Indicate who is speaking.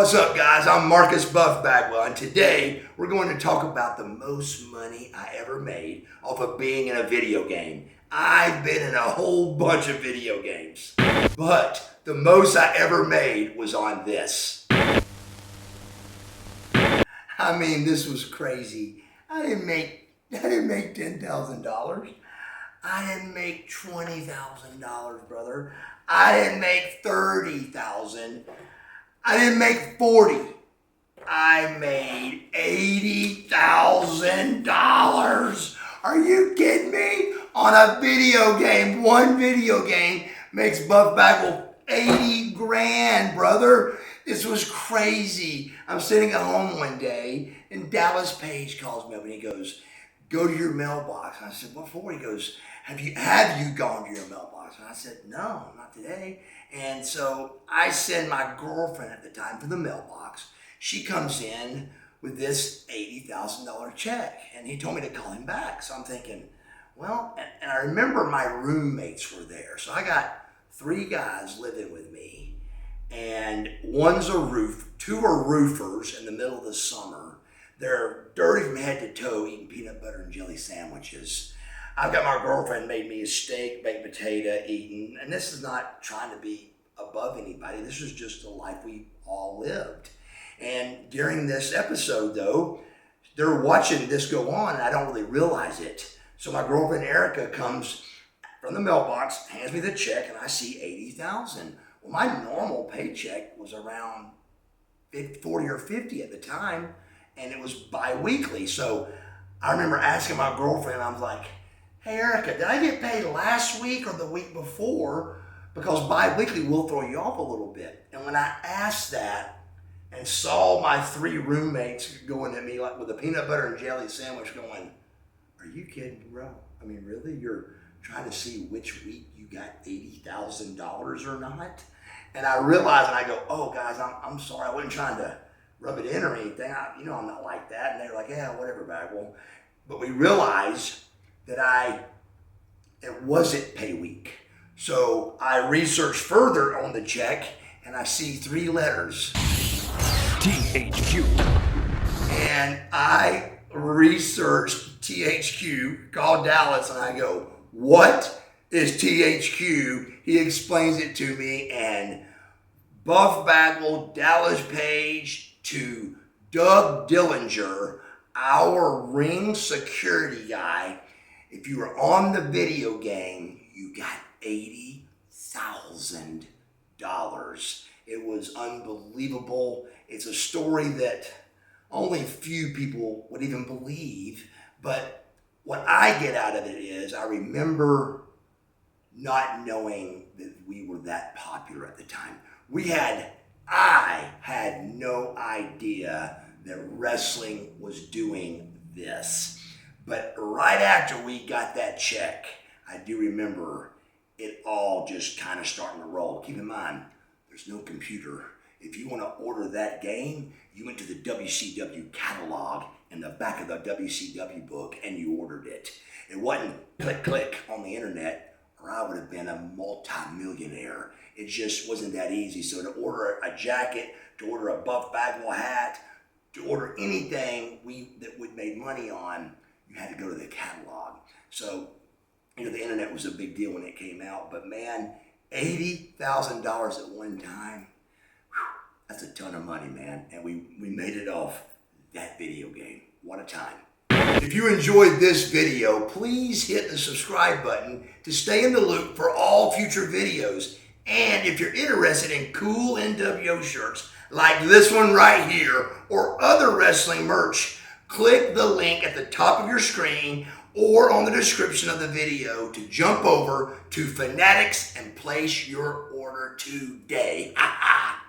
Speaker 1: What's up, guys? I'm Marcus Buff Bagwell, and today we're going to talk about the most money I ever made off of being in a video game. I've been in a whole bunch of video games, but the most I ever made was on this. I mean, this was crazy. I didn't make $10,000. I didn't make $20,000, brother. I didn't make $30,000. I didn't make 40. I made $80,000. Are you kidding me? On a video game, one video game makes Buff Bagwell 80 grand, brother. This was crazy. I'm sitting at home one day and Dallas Page calls me up and he goes, "Go to your mailbox." And I said, "What for?" He goes, have you gone to your mailbox?" And I said, "No, not today." And so I send my girlfriend at the time to the mailbox. She comes in with this $80,000 check, and he told me to call him back. So I'm thinking, well, and I remember my roommates were there. So I got 3 guys living with me, and two are roofers in the middle of the summer. They're dirty from head to toe eating peanut butter and jelly sandwiches. I've got my girlfriend made me a steak, baked potato, eating, and this is not trying to be above anybody. This is just the life we all lived. And during this episode, though, they're watching this go on, and I don't really realize it. So my girlfriend Erica comes from the mailbox, hands me the check, and I see $80,000. Well, my normal paycheck was around 40 or 50 at the time, and it was bi-weekly. So I remember asking my girlfriend, I was like, "Hey, Erica, did I get paid last week or the week before? Because bi-weekly will throw you off a little bit." And when I asked that and saw my 3 roommates going at me like with a peanut butter and jelly sandwich going, "Are you kidding, bro? I mean, really? You're trying to see which week you got $80,000 or not?" And I realized, and I go, "Oh, guys, I'm sorry. I wasn't trying to rub it in or anything. I'm not like that." And they were like, "Yeah, whatever, Bagwell." But we realized that it wasn't pay week. So I researched further on the check and I see 3 letters.
Speaker 2: THQ.
Speaker 1: And I researched THQ, called Dallas, and I go, "What is THQ?" He explains it to me, and Buff Bagwell, Dallas Page to Doug Dillinger, our ring security guy. If you were on the video game, you got $80,000. It was unbelievable. It's a story that only few people would even believe. But what I get out of it is I remember not knowing that we were that popular at the time. I had no idea that wrestling was doing this. But right after we got that check, I do remember it all just kind of starting to roll. Keep in mind, there's no computer. If you want to order that game, you went to the WCW catalog in the back of the WCW book and you ordered it. It wasn't click on the internet, or I would have been a multi-millionaire. It just wasn't that easy. So to order a jacket, to order a Buff Bagwell hat, to order anything that we made money on, you had to go to the catalog. So, the internet was a big deal when it came out, but man, $80,000 at one time, that's a ton of money, man. And we made it off that video game. What a time. If you enjoyed this video, please hit the subscribe button to stay in the loop for all future videos. And if you're interested in cool NWO shirts like this one right here or other wrestling merch, click the link at the top of your screen or on the description of the video to jump over to Fanatics and place your order today. Ha ha!